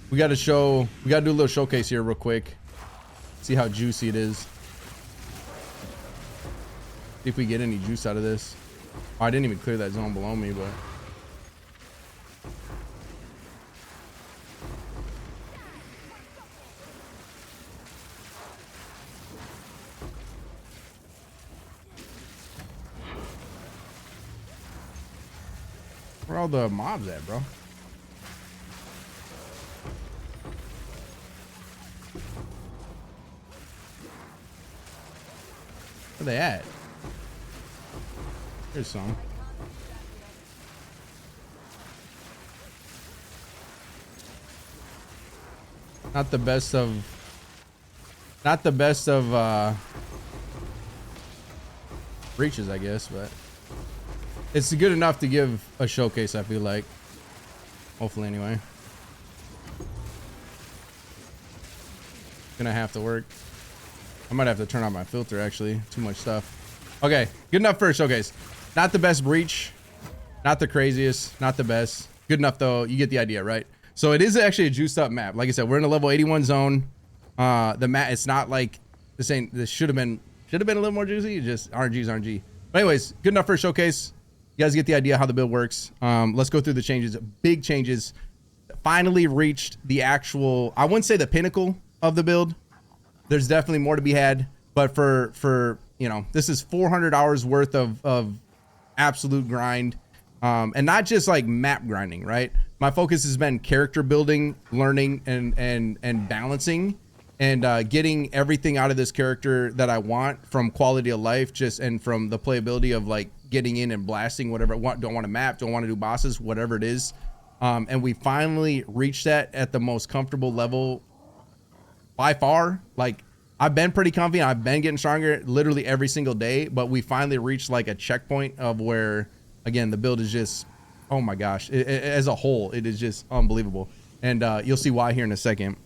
We got to do a little showcase here real quick. See how juicy it is. See if we get any juice out of this. Oh, I didn't even clear that zone below me, but. Where all the mobs at, bro? Where they at? There's some. Not the best of breaches, I guess, but it's good enough to give a showcase, I feel like. Hopefully, anyway. Gonna have to work. I might have to turn on my filter, actually. Too much stuff. Okay, good enough for a showcase. Not the best breach. Not the craziest. Not the best. Good enough, though. You get the idea, right? So it is actually a juiced up map. Like I said, we're in a level 81 zone. The map, it's not like this should have been a little more juicy. Just RNG's RNG. But anyways, good enough for a showcase. You guys get the idea how the build works. Let's go through the changes. Big changes. Finally reached the actual, I wouldn't say the pinnacle of the build. There's definitely more to be had, but for you know, this is 400 hours worth of absolute grind, and not just like map grinding, right? My focus has been character building, learning, and balancing, and getting everything out of this character that I want from quality of life, and from the playability of like getting in and blasting whatever I want. Don't want to map, don't want to do bosses, whatever it is. And we finally reached that at the most comfortable level by far. Like, I've been pretty comfy. I've been getting stronger literally every single day, but we finally reached like a checkpoint of where, again, the build is just, oh my gosh, as a whole, it is just unbelievable. And you'll see why here in a second.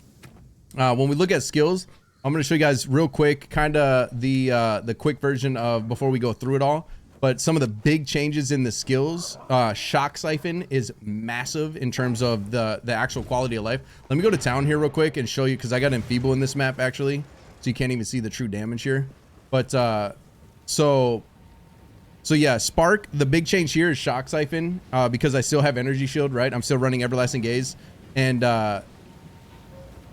When we look at skills, I'm going to show you guys real quick, kind of the quick version of before we go through it all. But some of the big changes in the skills, shock siphon is massive in terms of the actual quality of life. Let me go to town here real quick and show you, because I got enfeeble in this map actually, so you can't even see the true damage here. But so yeah, spark. The big change here is shock siphon, because I still have energy shield, right? I'm still running everlasting gaze, and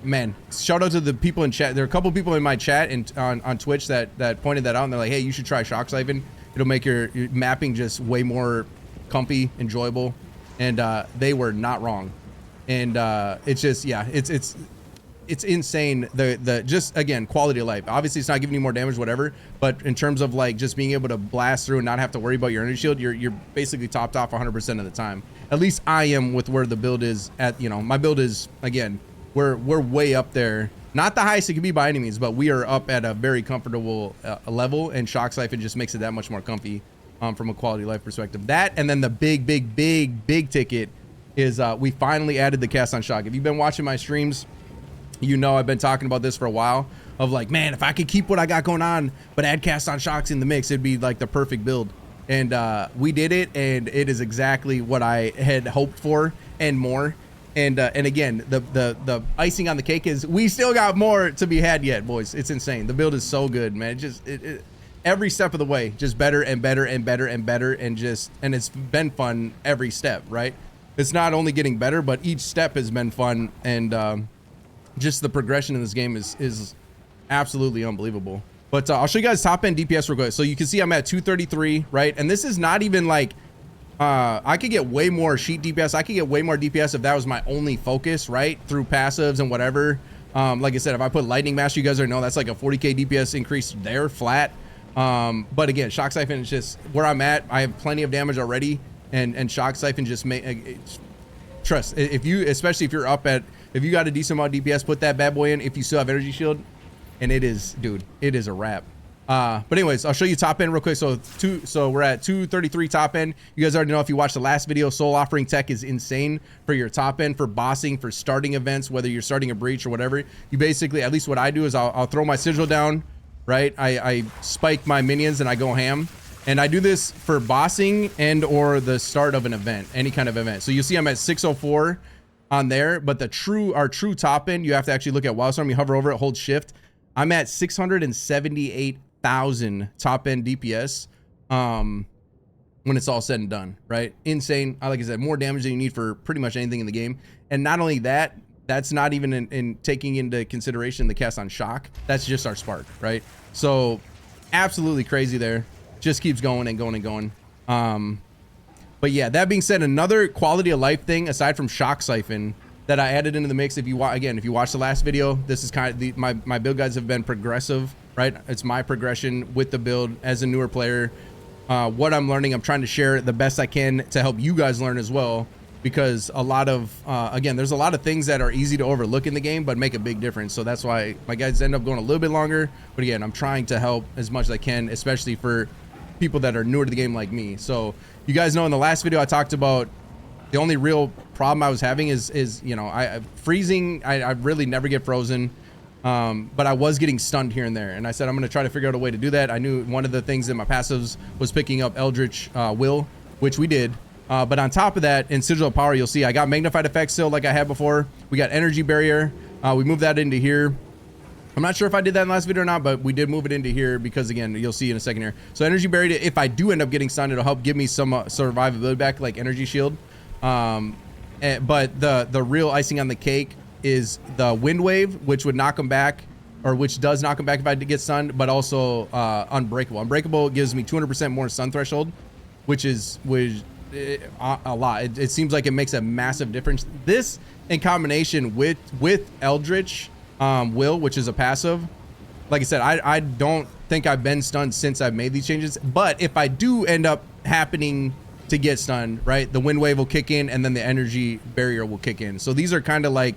man, shout out to the people in chat. There are a couple people in my chat and on Twitch that pointed that out, and they're like, hey, you should try shock siphon. It'll make your mapping just way more comfy, enjoyable, and they were not wrong. And it's just, yeah, it's insane. The just, again, quality of life. Obviously, it's not giving you more damage, whatever. But in terms of like just being able to blast through and not have to worry about your energy shield, you're basically topped off 100% of the time. At least I am with where the build is at. You know, my build is, again, we're way up there. Not the highest it can be by any means, but we are up at a very comfortable level, and shock siphon just makes it that much more comfy from a quality of life perspective. That, and then the big ticket is we finally added the cast on shock. If you've been watching my streams, you know I've been talking about this for a while, of like, man, if I could keep what I got going on but add cast on shocks in the mix, it'd be like the perfect build. And we did it, and it is exactly what I had hoped for and more. And again, the icing on the cake is we still got more to be had yet, boys. It's insane. The build is so good, man. It every step of the way, just better and better and better and better, and it's been fun every step, right? It's not only getting better, but each step has been fun, and just the progression in this game is absolutely unbelievable. But I'll show you guys top end DPS real quick. So you can see I'm at 233, right? And this is not even like, I could get way more sheet DPS. I could get way more DPS if that was my only focus, right? Through passives and whatever. Like I said, if I put Lightning Master, you guys already know that's like a 40k DPS increase there, flat. But again, shock siphon is just where I'm at. I have plenty of damage already, and shock siphon just trust. Especially if you're up at, if you got a decent amount of DPS, put that bad boy in. If you still have energy shield, and it is, dude, it is a wrap. But anyways, I'll show you top end real quick. So we're at 233 top end. You guys already know, if you watched the last video, soul offering tech is insane for your top end, for bossing, for starting events, whether you're starting a breach or whatever. You basically, at least what I do is I'll throw my sigil down, right? I spike my minions and I go ham. And I do this for bossing and or the start of an event, any kind of event. So you see I'm at 604. on there, but our true top end, you have to actually look at Wildstorm. You hover over it, hold shift. I'm at 678,000 top end DPS when it's all said and done, right? Insane. Like I said, more damage than you need for pretty much anything in the game. And not only that, that's not even in taking into consideration the cast on shock. That's just our spark, right? So absolutely crazy there. Just keeps going and going and going. But yeah, that being said, another quality of life thing aside from shock siphon that I added into the mix, if you watch the last video, this is kind of my build guides have been progressive, right? It's my progression with the build as a newer player. What I'm learning, I'm trying to share the best I can to help you guys learn as well, because a lot of again, there's a lot of things that are easy to overlook in the game but make a big difference. So that's why my guides end up going a little bit longer, but again, I'm trying to help as much as I can, especially for people that are newer to the game like me. So you guys know in the last video I talked about the only real problem I was having is you know, freezing. I really never get frozen, but I was getting stunned here and there, and I said I'm going to try to figure out a way to do that. I knew one of the things in my passives was picking up Eldritch Will, which we did, but on top of that, in Sigil of Power, you'll see I got magnified effects still like I had before. We got energy barrier. We moved that into here. I'm not sure if I did that in the last video or not, but we did move it into here because, again, you'll see in a second here. So energy barrier, if I do end up getting stunned, it'll help give me some survivability back, like energy shield. But the real icing on the cake is the wind wave, which would knock them back, or which does knock them back if I get stunned, but also unbreakable. Unbreakable gives me 200% more stun threshold, which is a lot. It seems like it makes a massive difference. This in combination with Eldritch Will, which is a passive. Like I said, I don't think I've been stunned since I've made these changes, but if I do end up happening to get stunned, right, the wind wave will kick in and then the energy barrier will kick in. So these are kind of like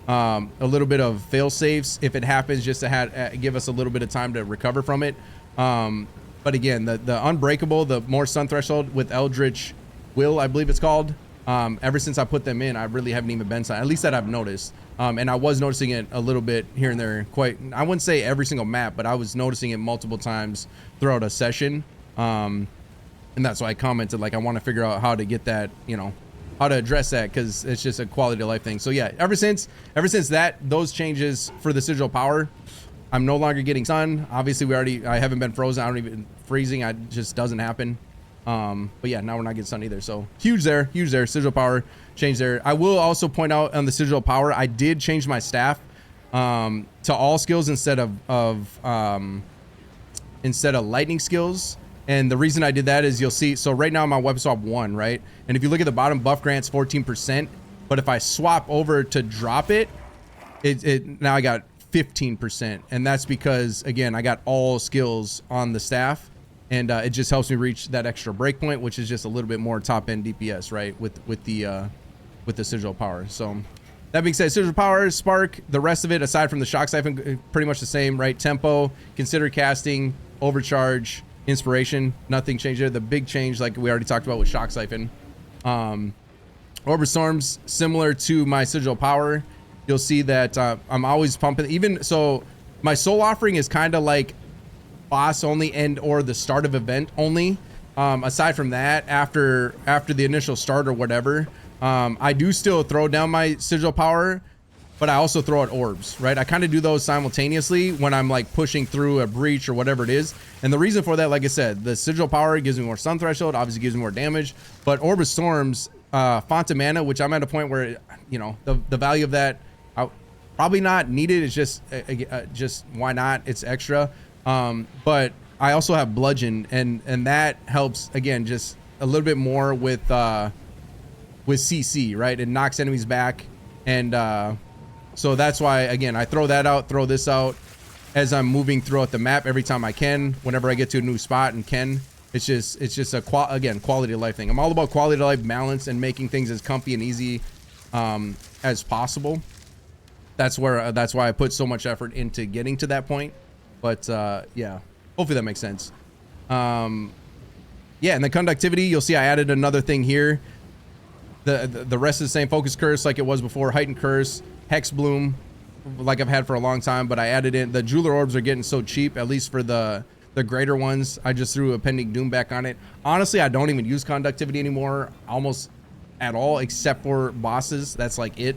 a little bit of fail safes if it happens, just to give us a little bit of time to recover from it. But again, the unbreakable, the more stun threshold with Eldritch Will, I believe it's called, ever since I put them in, I really haven't even been stunned, at least that I've noticed. And I was noticing it a little bit here and there, I wouldn't say every single map, but I was noticing it multiple times throughout a session. And that's why I commented, like, I want to figure out how to get that, you know, how to address that, because it's just a quality of life thing. So yeah, ever since those changes for the Sigil Power, I'm no longer getting sun. Obviously, I haven't been frozen. I don't even freezing. It just doesn't happen. But yeah, now we're not getting sun either. So huge there. Sigil Power change there. I will also point out on the Sigil Power, I did change my staff to all skills instead of lightning skills. And the reason I did that is, you'll see, so right now I'm on weapon swap 1, right? And if you look at the bottom, buff grants 14%, but if I swap over to drop it, now I got 15%. And that's because, again, I got all skills on the staff, and it just helps me reach that extra breakpoint, which is just a little bit more top end DPS, right? With the Sigil Power. So that being said, Sigil Power, Spark, the rest of it, aside from the Shock Siphon, pretty much the same, right? Tempo, consider casting, overcharge, inspiration, nothing changed there. The big change, like we already talked about, with Shock Siphon. Orb of Storms, similar to my Sigil Power. You'll see that I'm always pumping. Even so, my soul offering is kind of like boss only and or the start of event only. Aside from that, after the initial start or whatever, I do still throw down my Sigil Power, but I also throw out orbs, right? I kind of do those simultaneously when I'm like pushing through a breach or whatever it is. And the reason for that, like I said, the Sigil Power gives me more stun threshold, obviously gives me more damage, but Orb of Storms, Font of Mana, which I'm at a point where, you know, the value of that, probably not needed. It's just why not? It's extra. But I also have Bludgeon, and that helps, again, just a little bit more with CC, right? It knocks enemies back, and so that's why, again, I throw that out, throw this out as I'm moving throughout the map every time I can, whenever I get to a new spot and can. It's just a quality of life thing. I'm all about quality of life balance and making things as comfy and easy as possible. That's why I put so much effort into getting to that point. But yeah, hopefully that makes sense. Yeah, and the conductivity, you'll see I added another thing here. The rest is the same. Focus Curse like it was before, Heightened Curse, Hex Bloom like I've had for a long time, but I added in the Jeweler Orbs are getting so cheap, at least for the greater ones. I just threw a Pending Doom back on it. Honestly, I don't even use conductivity anymore. Almost at all, except for bosses. That's like it.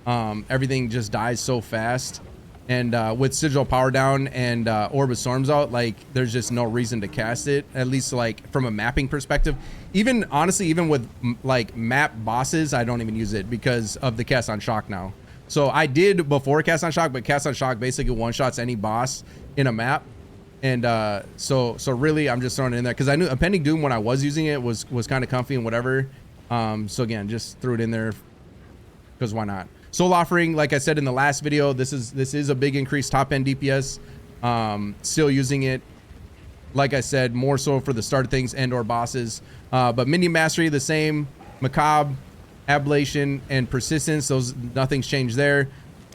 Everything just dies so fast. And with Sigil Power down and Orb of Storms out, like there's just no reason to cast it, at least like from a mapping perspective. Even honestly, even with like map bosses, I don't even use it because of the cast on shock now. So I did before cast on shock, but cast on shock basically one-shots any boss in a map. And so really I'm just throwing it in there because I knew Impending Doom when I was using it was kind of comfy and whatever. So again, just threw it in there because why not? Soul Offering, like I said in the last video, this is a big increase top end DPS. Still using it, like I said, more so for the start of things and or bosses. But Minion Mastery the same, Macabre, Ablation, and Persistence. Those nothing's changed there.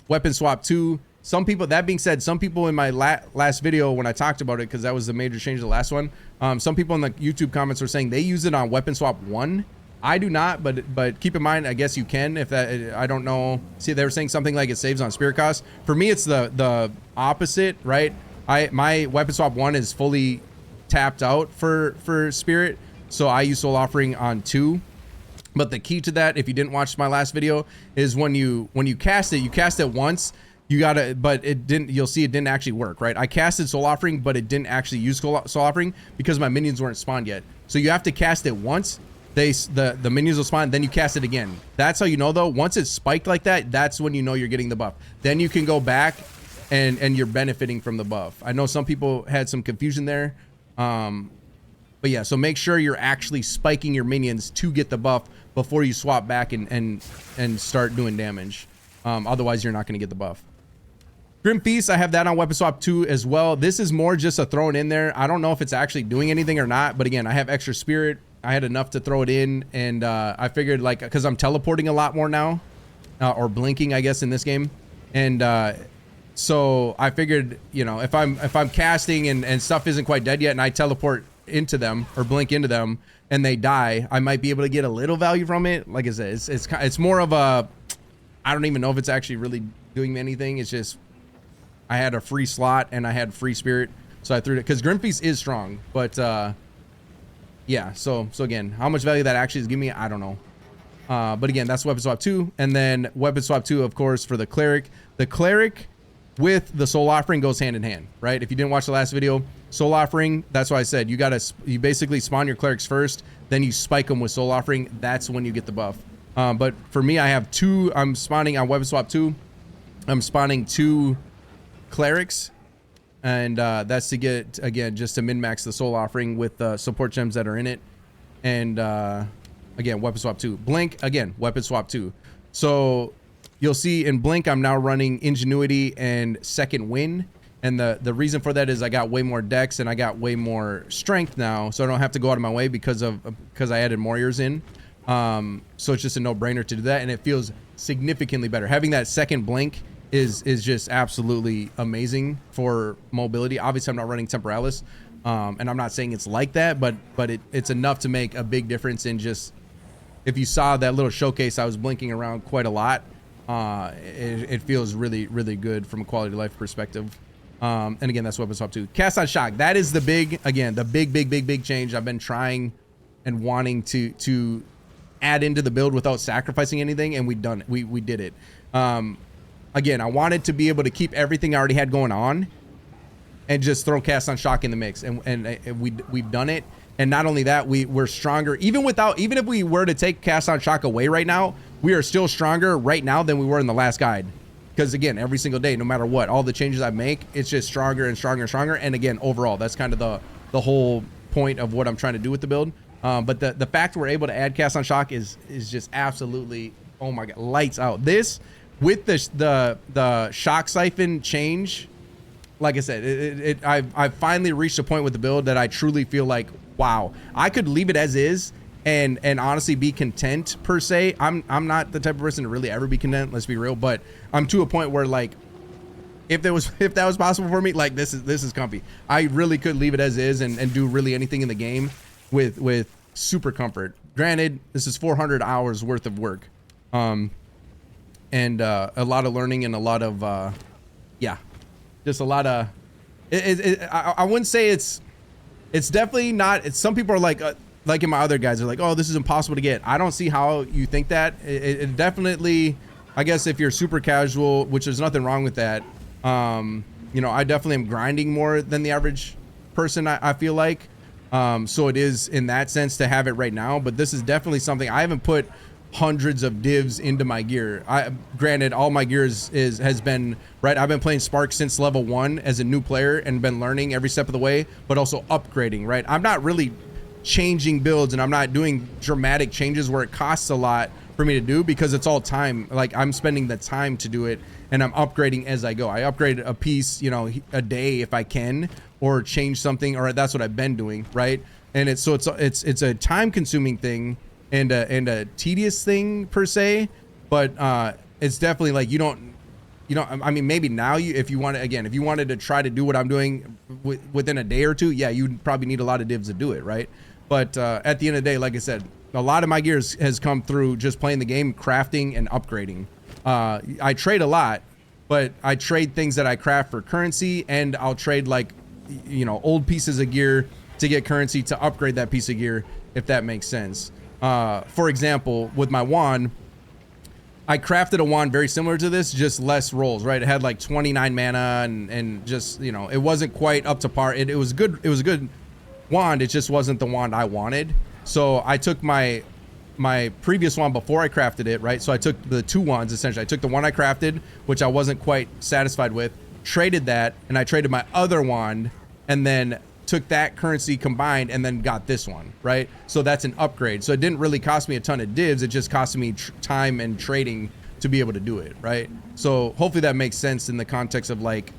Weapon Swap 2. Some people, that being said, some people in my last video when I talked about it, because that was the major change of the last one. Some people in the YouTube comments were saying they use it on Weapon Swap 1. I do not, but keep in mind, I guess you can if that, I don't know. See, they were saying something like it saves on spirit cost. For me, it's the opposite, right? My Weapon Swap 1 is fully tapped out for spirit, so I use Soul Offering on 2. But the key to that, if you didn't watch my last video, is when you cast it, you cast it once. You gotta, but it didn't, you'll see it didn't actually work, right? I casted Soul Offering, but it didn't actually use Soul Offering because my minions weren't spawned yet. So you have to cast it once. The minions will spawn, then you cast it again. That's how you know though. Once it's spiked like that, that's when you know you're getting the buff. Then you can go back and you're benefiting from the buff. I know some people had some confusion there. But yeah, so make sure you're actually spiking your minions to get the buff before you swap back and start doing damage. Otherwise you're not going to get the buff. Grim Feast, I have that on Weapon Swap 2 as well. This is more just a throw it in there. I don't know if it's actually doing anything or not, but again, I have extra spirit. I had enough to throw it in, and I figured, like, because I'm teleporting a lot more now, or blinking, I guess, in this game, and so I figured, you know, if I'm casting and stuff isn't quite dead yet, and I teleport into them or blink into them, and they die, I might be able to get a little value from it. Like I said, it's more of a, I don't even know if it's actually really doing anything. It's just I had a free slot and I had free spirit, so I threw it because Grim Feast is strong, but yeah, so again, how much value that actually is giving me, I don't know. But again, that's Weapon Swap 2. And then Weapon Swap 2, of course, for the Cleric. The Cleric with the Soul Offering goes hand in hand, right? If you didn't watch the last video, Soul Offering, that's why I said you basically spawn your Clerics first, then you spike them with Soul Offering. That's when you get the buff. But for me, I have two. I'm spawning on Weapon Swap 2. I'm spawning 2 Clerics. And that's to get, again, just to min-max the Soul Offering with the support gems that are in it. And again, Weapon Swap 2. Blink, again, Weapon Swap 2. So you'll see in Blink, I'm now running Ingenuity and Second Wind. And the reason for that is I got way more dex and I got way more strength now. So I don't have to go out of my way because I added warriors in. So it's just a no-brainer to do that. And it feels significantly better. Having that second Blink is just absolutely amazing for mobility. Obviously I'm not running Temporalis, and I'm not saying it's like that, but it's enough to make a big difference in just, if you saw that little showcase, I was blinking around quite a lot. It feels really, really good from a quality of life perspective. And again, that's Weapon Swap 2. Cast on Shock, that is the big change I've been trying and wanting to add into the build without sacrificing anything, and we did it. Again, I wanted to be able to keep everything I already had going on and just throw Cast on Shock in the mix, and we've done it. And not only that, we're stronger. Even if we were to take Cast on Shock away right now, we are still stronger right now than we were in the last guide. Because again, every single day, no matter what, all the changes I make, it's just stronger and stronger and stronger. And again, overall, that's kind of the whole point of what I'm trying to do with the build. But the fact we're able to add Cast on Shock is just absolutely, oh my god, lights out. This with the shock siphon change, like I said, I've finally reached a point with the build that I truly feel like, wow, I could leave it as is and honestly be content per se. I'm not the type of person to really ever be content, let's be real, but I'm to a point where, like, if that was possible for me, like, this is comfy. I really could leave it as is and do really anything in the game with super comfort. Granted, this is 400 hours worth of work. And a lot of learning and a lot of yeah, just a lot of I wouldn't say it's definitely not. Some people are like like in my other guys are like, oh, this is impossible to get. I don't see how you think that. It definitely, I guess if you're super casual, which there's nothing wrong with that. You know, I definitely am grinding more than the average person, I feel like. So it is in that sense to have it right now, but this is definitely something I haven't put hundreds of divs into my gear. Granted, all my gear has been right. I've been playing Spark since level 1 as a new player and been learning every step of the way, but also upgrading, right? I'm not really changing builds and I'm not doing dramatic changes where it costs a lot for me to do, because it's all time. Like, I'm spending the time to do it and I'm upgrading as I go. I upgrade a piece, you know, a day if I can, or change something, or that's what I've been doing, right? And it's a time consuming thing and a tedious thing per se, but it's definitely like you don't, I mean, maybe now if you wanted to try to do what I'm doing within a day or two, yeah, you'd probably need a lot of divs to do it, right? But at the end of the day, like I said, a lot of my gear has come through just playing the game, crafting and upgrading. I trade a lot, but I trade things that I craft for currency, and I'll trade, like, you know, old pieces of gear to get currency to upgrade that piece of gear, if that makes sense. For example, with my wand, I crafted a wand very similar to this, just less rolls, right? It had like 29 mana and just, you know, it wasn't quite up to par. It was good. It was a good wand. It just wasn't the wand I wanted. So I took my previous wand before I crafted it, right? So I took the 2 wands essentially. I took the one I crafted, which I wasn't quite satisfied with, traded that, and I traded my other wand, and then took that currency combined and then got this one, right? So that's an upgrade. So it didn't really cost me a ton of divs. It just cost me time and trading to be able to do it, right? So hopefully that makes sense in the context of, like,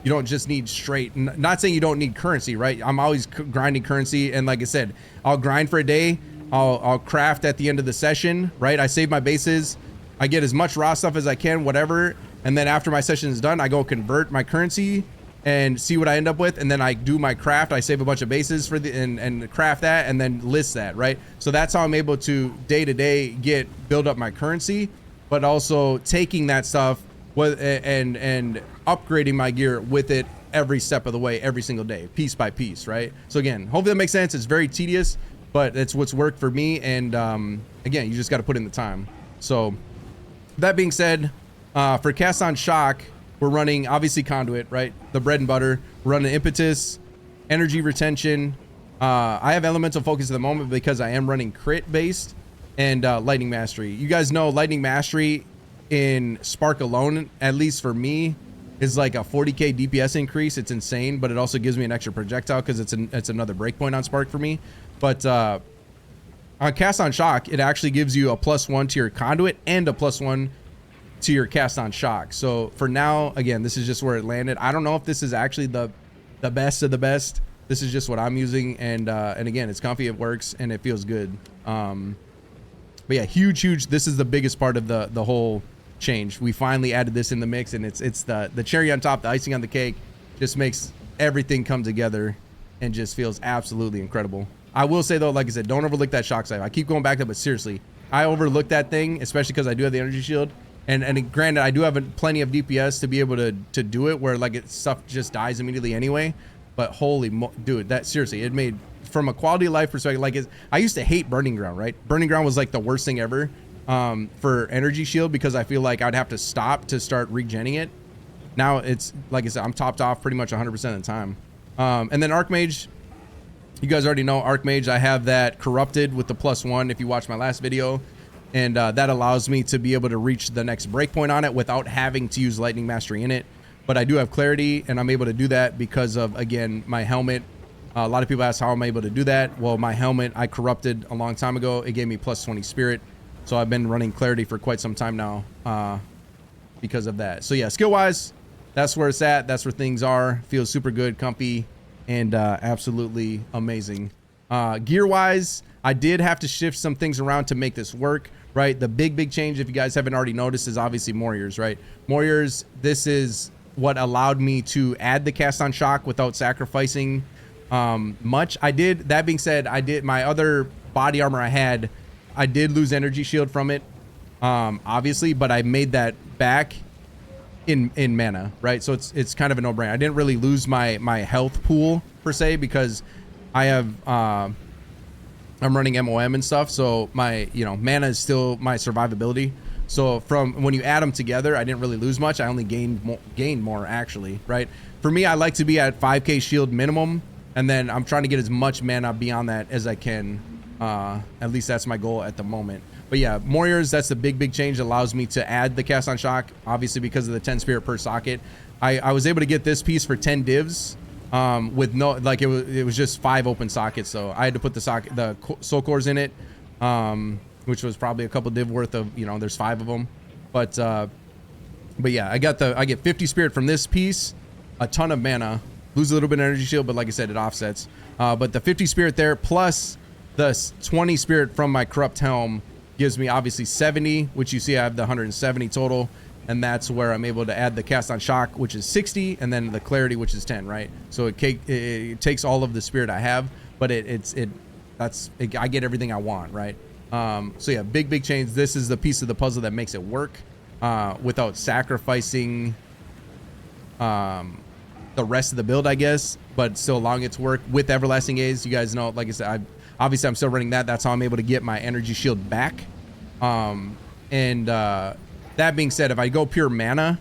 you don't just need straight, not saying you don't need currency, right? I'm always grinding currency. And like I said, I'll grind for a day. I'll craft at the end of the session, right? I save my bases. I get as much raw stuff as I can, whatever. And then after my session is done, I go convert my currency and see what I end up with, and then I do my craft. I save a bunch of bases for the and craft that, and then list that, right? So that's how I'm able to day to day build up my currency, but also taking that stuff and upgrading my gear with it every step of the way, every single day, piece by piece, right? So again, hopefully that makes sense. It's very tedious, but it's what's worked for me. And again, you just got to put in the time. So that being said, for cast on shock, we're running obviously conduit, right? The bread and butter. We're running impetus, energy retention. I have elemental focus at the moment because I am running crit based and lightning mastery. You guys know lightning mastery in Spark alone, at least for me, is like a 40k DPS increase. It's insane, but it also gives me an extra projectile because it's another breakpoint on Spark for me. But on cast on shock, it actually gives you a +1 to your conduit and a +1 to your cast on shock. So for now, again, this is just where it landed. I don't know if this is actually the best of the best. This is just what I'm using, and again, it's comfy, it works, and it feels good. But yeah, huge. This is the biggest part of the whole change. We finally added this in the mix, and it's the cherry on top, the icing on the cake. Just makes everything come together and just feels absolutely incredible. I will say though, like I said, don't overlook that shock save. I keep going back to it, but seriously, I overlooked that thing, especially because I do have the energy shield. And granted, I do have plenty of DPS to be able to do it, where like stuff just dies immediately anyway. But holy dude, that seriously, it made, from a quality of life perspective, like I used to hate Burning Ground, right? Burning Ground was like the worst thing ever for energy shield, because I feel like I'd have to stop to start regenning it. Now it's, like I said, I'm topped off pretty much 100% of the time. And then Archmage, you guys already know Archmage. I have that corrupted with the +1 if you watch my last video. And that allows me to be able to reach the next breakpoint on it without having to use lightning mastery in it. But I do have clarity, and I'm able to do that because of, again, my helmet. A lot of people ask how I'm able to do that. Well, my helmet I corrupted a long time ago. It gave me +20 spirit. So I've been running clarity for quite some time now because of that. So yeah, skill wise, that's where it's at. That's where things are. Feels super good, comfy, and absolutely amazing. Gear wise, I did have to shift some things around to make this work, right? The big change, if you guys haven't already noticed, is obviously Warriors, right? Warriors, this is what allowed me to add the cast on shock without sacrificing much. That being said, I did my other body armor I did lose energy shield from it, obviously, but I made that back in mana, right? So it's kind of a no-brainer. I didn't really lose my health pool per se, because I have I'm running MOM and stuff, so my, you know, mana is still my survivability. So from when you add them together, I didn't really lose much. I only gained more actually, right? For me, I like to be at 5k shield minimum, and then I'm trying to get as much mana beyond that as I can. At least that's my goal at the moment. But yeah, Warriors, that's the big change. It allows me to add the cast on shock, obviously because of the 10 spirit per socket. I was able to get this piece for 10 divs. With no, like it was just 5 open sockets, so I had to put the soul cores in it, which was probably a couple div worth of, you know, there's 5 of them, but yeah, I get 50 spirit from this piece, a ton of mana, lose a little bit of energy shield, but like I said, it offsets. But the 50 spirit there plus the 20 spirit from my corrupt helm gives me obviously 70, which you see I have the 170 total. And that's where I'm able to add the cast on shock, which is 60, and then the clarity, which is 10, right? So it takes all of the spirit I have, but I get everything I want, right? So yeah, big change. This is the piece of the puzzle that makes it work without sacrificing the rest of the build, I guess, but still allowing it to work with Everlasting Gaze. You guys know, like I said, obviously I'm still running that. That's how I'm able to get my energy shield back. That being said, if I go pure mana,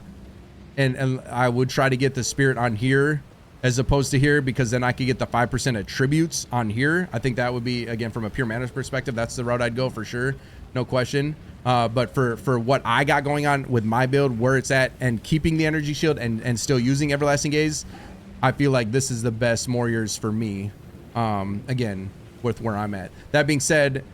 and I would try to get the spirit on here as opposed to here, because then I could get the 5% attributes on here. I think that would be, again, from a pure mana perspective, that's the route I'd go for sure, no question. But for what I got going on with my build, where it's at, and keeping the energy shield and still using Everlasting Gaze, I feel like this is the best Warriors for me, again, with where I'm at. That being said,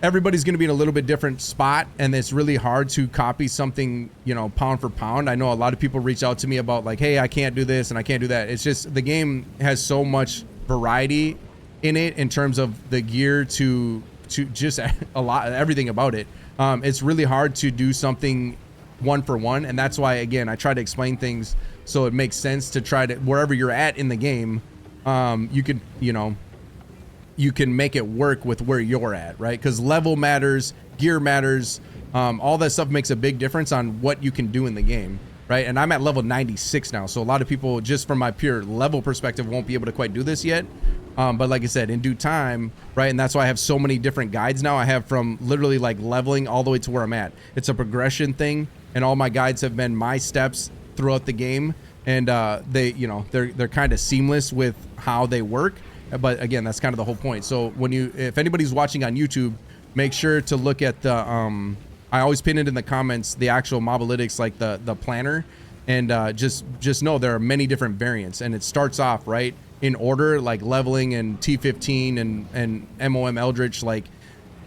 everybody's going to be in a little bit different spot, and it's really hard to copy something, you know, pound for pound. I know a lot of people reach out to me about like, hey, I can't do this and I can't do that. It's just the game has so much variety in it in terms of the gear to just everything about it. It's really hard to do something one for one, and that's why, again, I try to explain things so it makes sense to try to, wherever you're at in the game, you can, you know, you can make it work with where you're at, right? Because level matters, gear matters, all that stuff makes a big difference on what you can do in the game, right? And I'm at level 96 now, so a lot of people, just from my pure level perspective, won't be able to quite do this yet. But like I said, in due time, right? And that's why I have so many different guides now. I have from literally like leveling all the way to where I'm at. It's a progression thing, and all my guides have been my steps throughout the game, and they, you know, they're kind of seamless with how they work. But again, that's kind of the whole point. So when if anybody's watching on YouTube, make sure to look at the, I always pin it in the comments, the actual Mobalytics, like the planner, and just know there are many different variants, and it starts off right in order, like leveling and T15 and MOM Eldritch, like,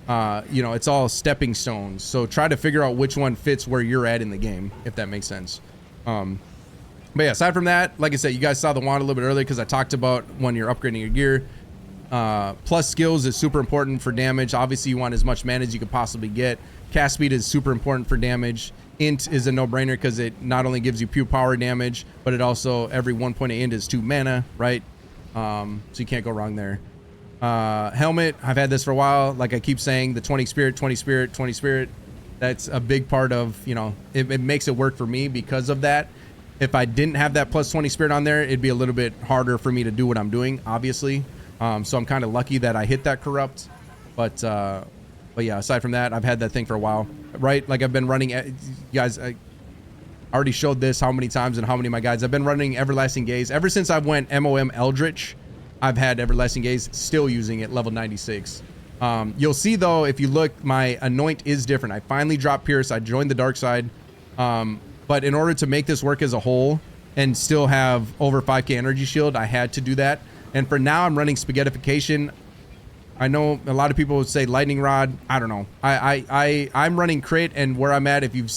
you know, it's all stepping stones. So try to figure out which one fits where you're at in the game, if that makes sense. But yeah, aside from that, like I said, you guys saw the wand a little bit earlier because I talked about when you're upgrading your gear. Plus skills is super important for damage. Obviously, you want as much mana as you could possibly get. Cast speed is super important for damage. Int is a no-brainer because it not only gives you pure power damage, but it also, every 1 point of int is 2 mana, right? So you can't go wrong there. Helmet, I've had this for a while. Like I keep saying, the 20 spirit, 20 spirit, 20 spirit. That's a big part of, you know, it makes it work for me because of that. If I didn't have that plus 20 spirit on there, it'd be a little bit harder for me to do what I'm doing, obviously. So I'm kind of lucky that I hit that corrupt. But yeah, aside from that, I've had that thing for a while, right? Like I've been running, you guys, I already showed this how many times and how many of my guides. I've been running Everlasting Gaze. Ever since I went MOM Eldritch, I've had Everlasting Gaze, still using it, level 96. You'll see though, if you look, my anoint is different. I finally dropped Pierce. I joined the dark side. But in order to make this work as a whole and still have over 5k energy shield, I had to do that. And for now, I'm running Spaghettification. I know a lot of people would say Lightning Rod. I don't know. I'm running crit, and where I'm at, if you've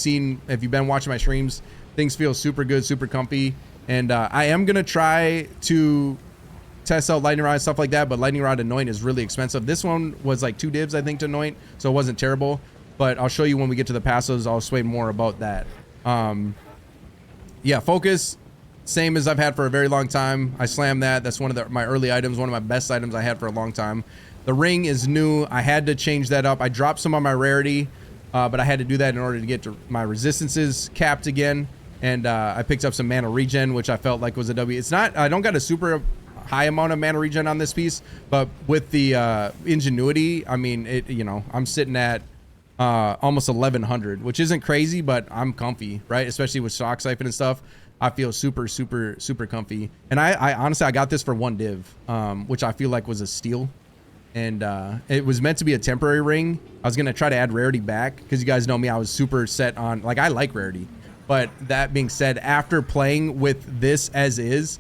been watching my streams, things feel super good, super comfy. And I am gonna try to test out Lightning Rod and stuff like that, but Lightning Rod anoint is really expensive. This one was like 2 divs, I think, to anoint, so it wasn't terrible. But I'll show you when we get to the passos. I'll explain more about that. Yeah, focus, same as I've had for a very long time. I slammed that. That's one of my early items, one of my best items I had for a long time. The ring is new. I had to change that up. I dropped some on my rarity, but I had to do that in order to get to my resistances capped again. And I picked up some mana regen, which I felt like was a W. It's not, I don't got a super high amount of mana regen on this piece, but with the ingenuity, I mean, I'm sitting at almost 1100, which isn't crazy, but I'm comfy, right? Especially with shock siphon and stuff. I feel super comfy. And I honestly, I got this for 1 div, which I feel like was a steal. And it was meant to be a temporary ring. I was going to try to add rarity back because you guys know me. I was super set on, like, I like rarity. But that being said, after playing with this as is,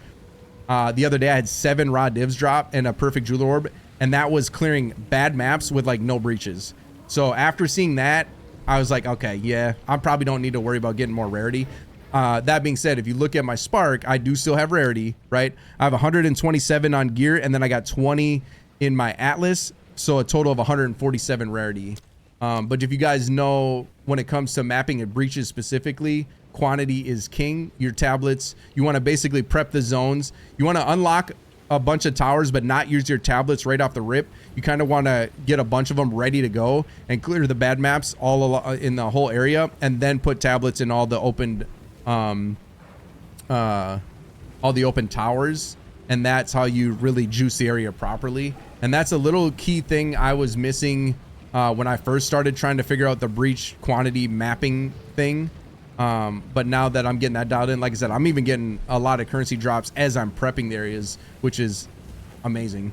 the other day I had 7 raw divs drop and a perfect jeweler orb. And that was clearing bad maps with like no breaches. So after seeing that, I was like, okay, yeah, I probably don't need to worry about getting more rarity. That being said, if you look at my Spark, I do still have rarity, right? I have 127 on gear, and then I got 20 in my Atlas, so a total of 147 rarity. But if you guys know, when it comes to mapping and breaches specifically, quantity is king. Your tablets, you want to basically prep the zones. You want to unlock a bunch of towers, but not use your tablets right off the rip. You kind of want to get a bunch of them ready to go and clear the bad maps all in the whole area, and then put tablets in all the opened all the open towers, and that's how you really juice the area properly. And that's a little key thing I was missing when I first started trying to figure out the breach quantity mapping thing. But now that I'm getting that dialed in, like I said, I'm even getting a lot of currency drops as I'm prepping the areas, which is amazing.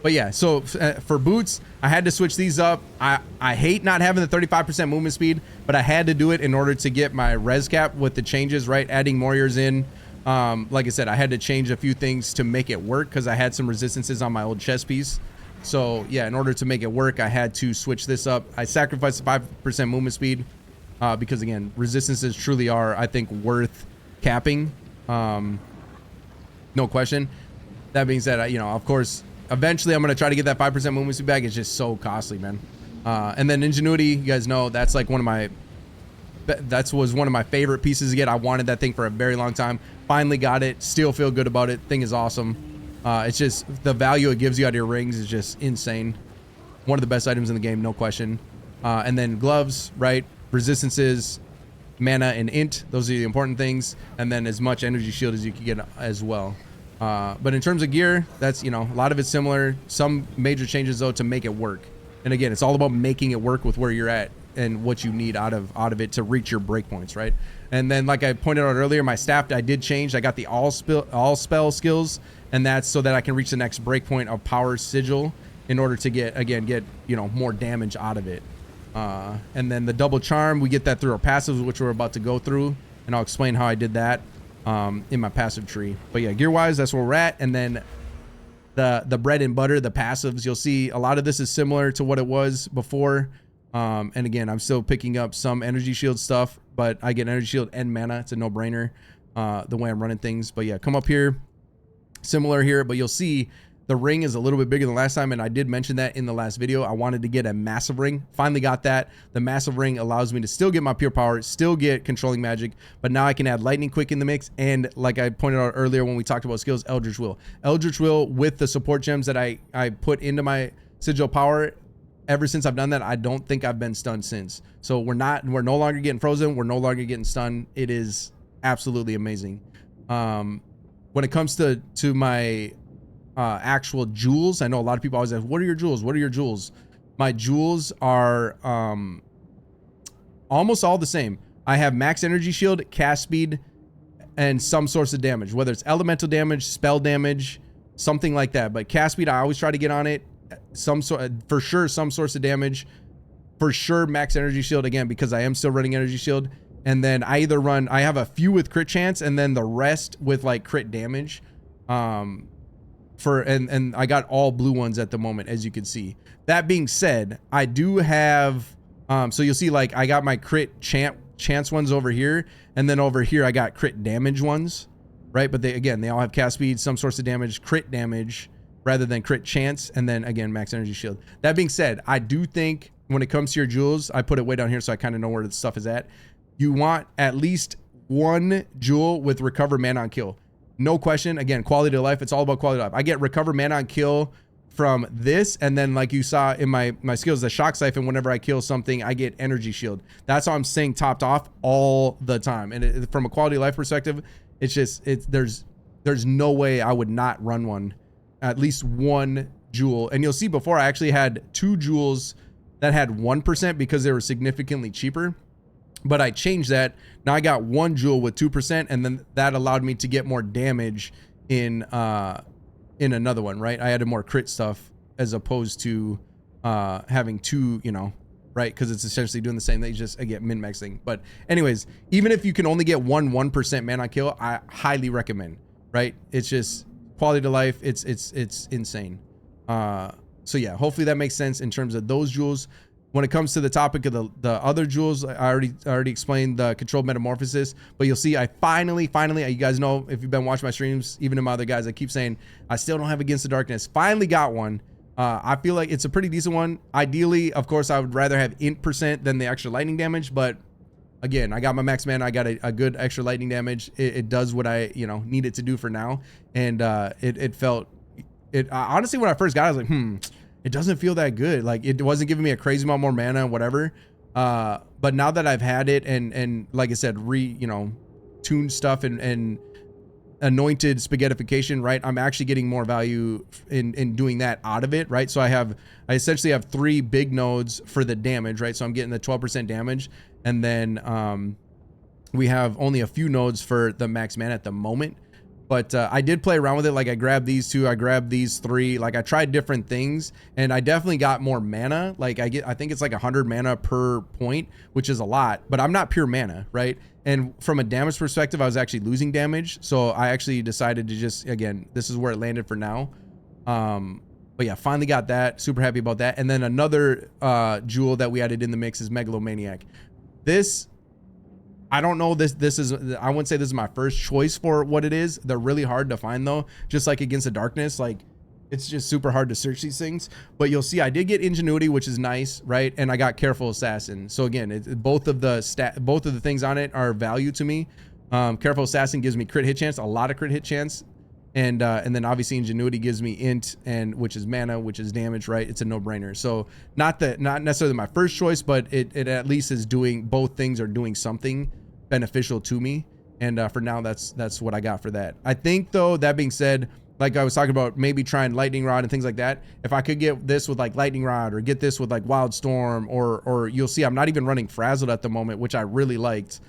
But yeah, so for boots, I had to switch these up. I hate not having the 35% movement speed, but I had to do it in order to get my res cap with the changes, right? Adding warriors in. Like I said, I had to change a few things to make it work because I had some resistances on my old chest piece. So yeah, in order to make it work, I had to switch this up. I sacrificed the 5% movement speed because again, resistances truly are, I think, worth capping. No question. That being said, of course, eventually I'm going to try to get that 5% movement speed back. It's just so costly, man. And then ingenuity, you guys know that's like one of my favorite pieces to get. I wanted that thing for a very long time. Finally got it. Still feel good about it. Thing is awesome. It's just the value it gives you out of your rings is just insane. One of the best items in the game, no question. And then gloves, right? Resistances, mana, and int. Those are the important things. And then as much energy shield as you can get as well. But in terms of gear, that's, a lot of it's similar. Some major changes though to make it work. And again, it's all about making it work with where you're at and what you need out of it to reach your breakpoints, right? And then, like I pointed out earlier, my staff I did change. I got the all spell skills, and that's so that I can reach the next breakpoint of power sigil in order to get more damage out of it. And then the double charm, we get that through our passives, which we're about to go through, and I'll explain how I did that in my passive tree. But yeah, gear wise, that's where we're at. And then the bread and butter, the passives, you'll see a lot of this is similar to what it was before. And again, I'm still picking up some energy shield stuff, but I get energy shield and mana. It's a no-brainer the way I'm running things. But yeah, come up here, similar here, but you'll see the ring is a little bit bigger than last time, and I did mention that in the last video. I wanted to get a massive ring. Finally got that. The massive ring allows me to still get my pure power, still get controlling magic, but now I can add lightning quick in the mix, and like I pointed out earlier when we talked about skills, Eldritch Will. Eldritch Will with the support gems that I put into my sigil power. Ever since I've done that, I don't think I've been stunned since. So we're no longer getting frozen. We're no longer getting stunned. It is absolutely amazing. When it comes to my actual jewels, I know a lot of people always ask, what are your jewels? What are your jewels? My jewels are almost all the same. I have max energy shield, cast speed, and some source of damage, whether it's elemental damage, spell damage, something like that. But cast speed, I always try to get on it. For sure some source of damage, for sure max energy shield, again because I am still running energy shield. And then I have a few with crit chance and then the rest with like crit damage. And I got all blue ones at the moment, as you can see. That being said, I do have so you'll see like I got my crit chance ones over here, and then over here I got crit damage ones, right? But they all have cast speed, some source of damage, crit damage rather than crit chance, and then again max energy shield. That being said, I do think when it comes to your jewels, I put it way down here so I kind of know where the stuff is at. You want at least one jewel with recover mana on kill. No question. Again, quality of life. It's all about quality of life. I get recover mana on kill from this, and then like you saw in my skills, the shock siphon, whenever I kill something, I get energy shield. That's how I'm staying topped off all the time. And from a quality of life perspective, there's there's no way I would not run one, at least one jewel. And you'll see before I actually had 2 jewels that had 1% because they were significantly cheaper, but I changed that. Now I got 1 jewel with 2%, and then that allowed me to get more damage in another one, right? I added more crit stuff as opposed to having 2, you know, right? Because it's essentially doing the same thing, just again min-maxing. But anyways, even if you can only get 1% mana kill, I highly recommend, right? It's just quality of life. It's insane. So yeah, hopefully that makes sense in terms of those jewels. When it comes to the topic of the other jewels, I already explained the controlled metamorphosis, but you'll see I finally, you guys know, if you've been watching my streams, even to my other guys, I keep saying I still don't have Against the Darkness. Finally got one. I feel like it's a pretty decent one. Ideally, of course, I would rather have int % than the extra lightning damage, but again, I got my max mana. I got a good extra lightning damage. It does what I, you know, need it to do for now. And it felt, honestly, when I first got it, I was like, it doesn't feel that good. Like, it wasn't giving me a crazy amount more mana and whatever. But now that I've had it and like I said, tuned stuff and anointed spaghettification, right? I'm actually getting more value in doing that out of it, right? So I essentially have 3 big nodes for the damage, right? So I'm getting the 12% damage, and then we have only a few nodes for the max mana at the moment. But I did play around with it. Like, I grabbed these 2, I grabbed these 3. Like, I tried different things, and I definitely got more mana. Like, I think it's like 100 mana per point, which is a lot, but I'm not pure mana, right? And from a damage perspective, I was actually losing damage. So I actually decided to just, again, this is where it landed for now. But yeah, finally got that. Super happy about that. And then another jewel that we added in the mix is Megalomaniac. This, I don't know, this is, I wouldn't say this is my first choice for what it is. They're really hard to find though, just like Against the Darkness. Like, it's just super hard to search these things. But you'll see I did get Ingenuity, which is nice, right? And I got Careful Assassin. So again, both of the things on it are value to me. Careful Assassin gives me crit hit chance, a lot of crit hit chance. And then obviously Ingenuity gives me int, and which is mana, which is damage, right? It's a no-brainer. So not necessarily my first choice, but it at least is doing, both things are doing something beneficial to me. And for now, that's what I got for that. I think though, that being said, like I was talking about, maybe trying Lightning Rod and things like that. If I could get this with like Lightning Rod, or get this with like Wild Storm, or you'll see I'm not even running Frazzled at the moment, which I really liked.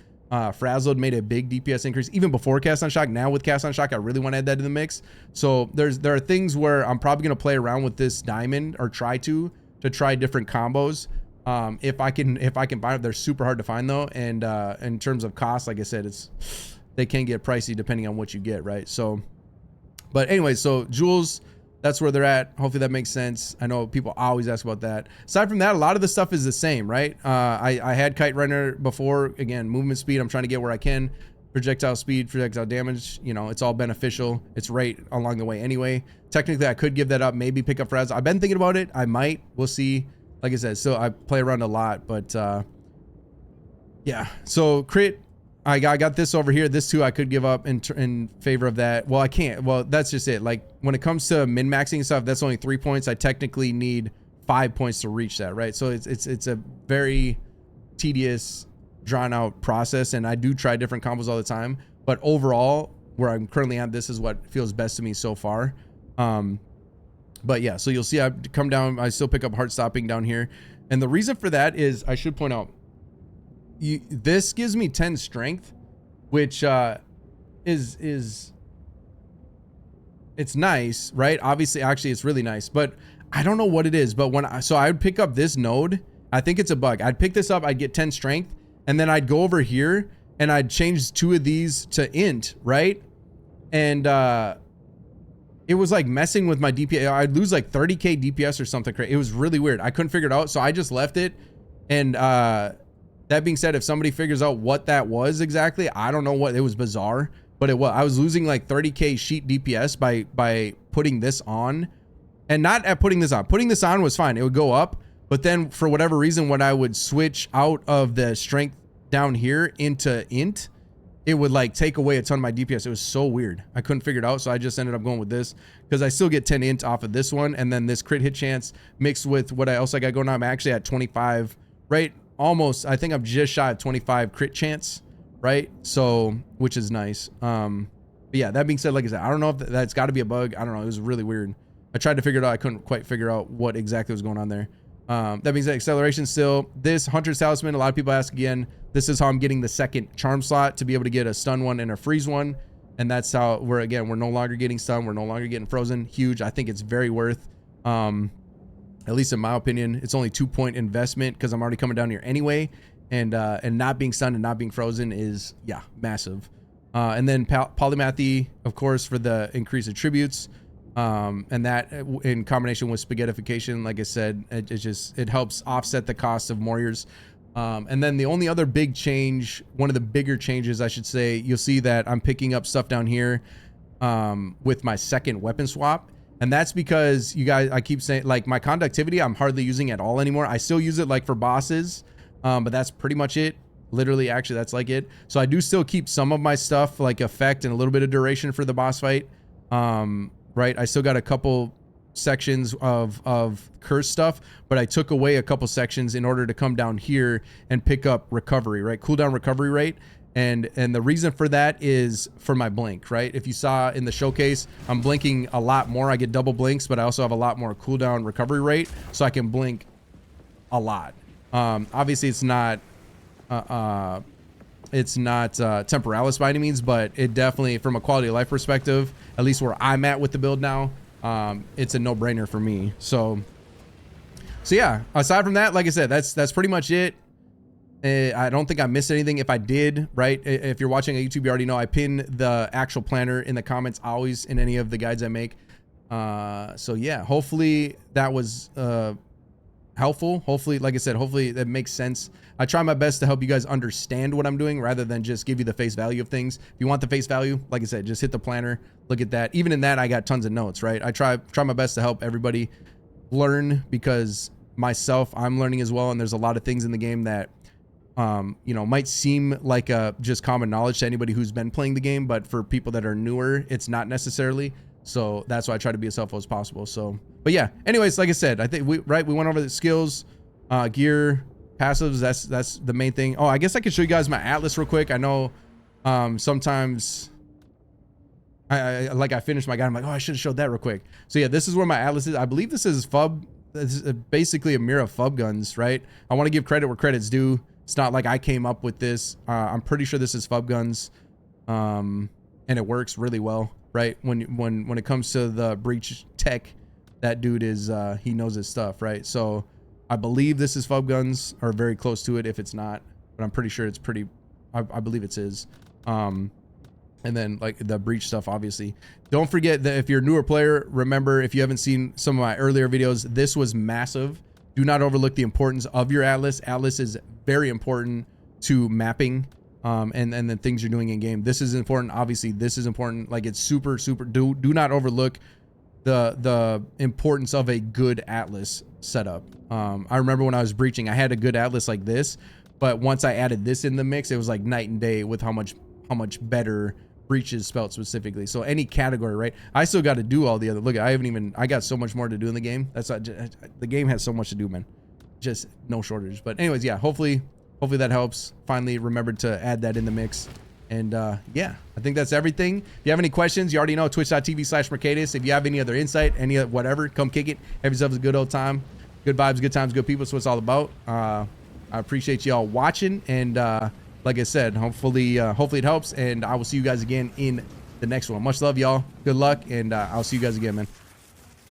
Frazzled made a big DPS increase even before Cast on Shock. Now with Cast on Shock, I really want to add that to the mix. So there are things where I'm probably going to play around with this diamond, or try to try different combos. If I can find it. They're super hard to find though. And in terms of cost, like I said, they can get pricey depending on what you get, right? So, but anyway, so jewels, that's where they're at. Hopefully that makes sense. I know people always ask about that. Aside from that, a lot of the stuff is the same, right? I had Kite Runner before. Again, movement speed, I'm trying to get where I can. Projectile speed, projectile damage, you know, it's all beneficial. It's right along the way anyway. Technically, I could give that up, maybe pick up Frazzle. I've been thinking about it. I might. We'll see. Like I said, so I play around a lot, but yeah. So crit, I got this over here. This too I could give up in favor of that. Well, I can't. Well, that's just it. Like, when it comes to min-maxing stuff, that's only 3 points. I technically need 5 points to reach that, right? So it's a very tedious, drawn out process, and I do try different combos all the time. But overall, where I'm currently at, this is what feels best to me so far. But yeah, so you'll see I come down, I still pick up Heart Stopping down here. And the reason for that is, I should point out, this gives me 10 strength, which is it's nice, right? Obviously, actually, it's really nice, but I don't know what it is. But so I would pick up this node. I think it's a bug. I'd pick this up, I'd get 10 strength, and then I'd go over here and I'd change 2 of these to int, right? And it was like messing with my DPS. I'd lose like 30k DPS or something crazy. It was really weird. I couldn't figure it out, so I just left it. And that being said, if somebody figures out what that was exactly, I don't know what. It was bizarre, but I was losing like 30k sheet DPS by putting this on, and not at putting this on. Putting this on was fine. It would go up, but then for whatever reason, when I would switch out of the strength down here into int, it would like take away a ton of my DPS. It was so weird. I couldn't figure it out, so I just ended up going with this because I still get 10 int off of this one, and then this crit hit chance mixed with what else I got going on. I'm actually at 25, right? Almost, I think I'm just shy of 25 crit chance, right? So, which is nice. But yeah, that being said, like I said, I don't know if that's got to be a bug. I don't know. It was really weird. I tried to figure it out. I couldn't quite figure out what exactly was going on there. That being said, acceleration still. This Hunter's Talisman, a lot of people ask again, this is how I'm getting the second charm slot to be able to get a stun one and a freeze one. And that's how we're no longer getting stunned. We're no longer getting frozen. Huge. I think it's very worth, at least in my opinion. It's only 2-point investment because I'm already coming down here anyway. And not being stunned and not being frozen is, yeah, massive. And then Polymathy, of course, for the increased attributes. And that in combination with spaghettification, like I said, it helps offset the cost of warriors. And then the only other big change, one of the bigger changes, I should say, you'll see that I'm picking up stuff down here with my second weapon swap. And that's because you guys, I keep saying, like, my conductivity, I'm hardly using at all anymore. I still use it like for bosses, but that's pretty much it. Literally, actually, that's like it. So I do still keep some of my stuff, like effect and a little bit of duration for the boss fight. Right, I still got a couple sections of curse stuff, but I took away a couple sections in order to come down here and pick up recovery, right? Cooldown recovery rate. And the reason for that is for my blink, right? If you saw in the showcase, I'm blinking a lot more. I get double blinks, but I also have a lot more cooldown recovery rate, so I can blink a lot. Obviously, it's not temporalis by any means, but it definitely, from a quality of life perspective, at least where I'm at with the build now, it's a no-brainer for me. So yeah, aside from that, like I said, that's pretty much it. I don't think I missed anything. If I did, right, if you're watching on YouTube, you already know I pin the actual planner in the comments always in any of the guides I make. So yeah, hopefully that was helpful. Hopefully, like I said, hopefully that makes sense. I try my best to help you guys understand what I'm doing rather than just give you the face value of things. If you want the face value, like I said, just hit the planner, look at that. Even in that, I got tons of notes, right? I try my best to help everybody learn, because myself, I'm learning as well. And there's a lot of things in the game that, you know, might seem like just common knowledge to anybody who's been playing the game, but for people that are newer, it's not necessarily. So that's why I try to be as helpful as possible. So, but yeah, anyways, like I said, I think we went over the skills, gear, passives. That's the main thing. Oh, I guess I could show you guys my atlas real quick. I know sometimes I finished my guide, I'm like, oh, I should have showed that real quick. So yeah, this is where my atlas is. I believe this is FUB. This is basically a mirror of FUB guns, right? I want to give credit where credit's due. It's not like I came up with this. I'm pretty sure this is FUB guns, and it works really well, right? When it comes to the breach tech, that dude is he knows his stuff, right? So I believe this is FUB guns, or very close to it if it's not, but I'm pretty sure it's pretty, I believe it's his. And then like the breach stuff, obviously. Don't forget that if you're a newer player, remember, if you haven't seen some of my earlier videos, this was massive. Do not overlook the importance of your atlas. Atlas is very important to mapping, and the things you're doing in game. This is important. Obviously, this is important. Like, it's super. Do not overlook the importance of a good atlas setup. I remember when I was breaching, I had a good atlas like this, but once I added this in the mix, it was like night and day with how much better breaches spelt specifically. So any category, right? I still got to do all the other. Look, I got so much more to do in the game. That's not, the game has so much to do, man. Just no shortage. But anyways, yeah, hopefully that helps. Finally remembered to add that in the mix. And yeah, I think that's everything. If you have any questions, you already know, twitch.tv/Merkadis. If you have any other insight, any whatever, come kick it. Have yourselves a good old time. Good vibes, good times, good people. That's what it's all about. I appreciate y'all watching, and like I said, hopefully it helps, and I will see you guys again in the next one. Much love, y'all. Good luck, and I'll see you guys again, man.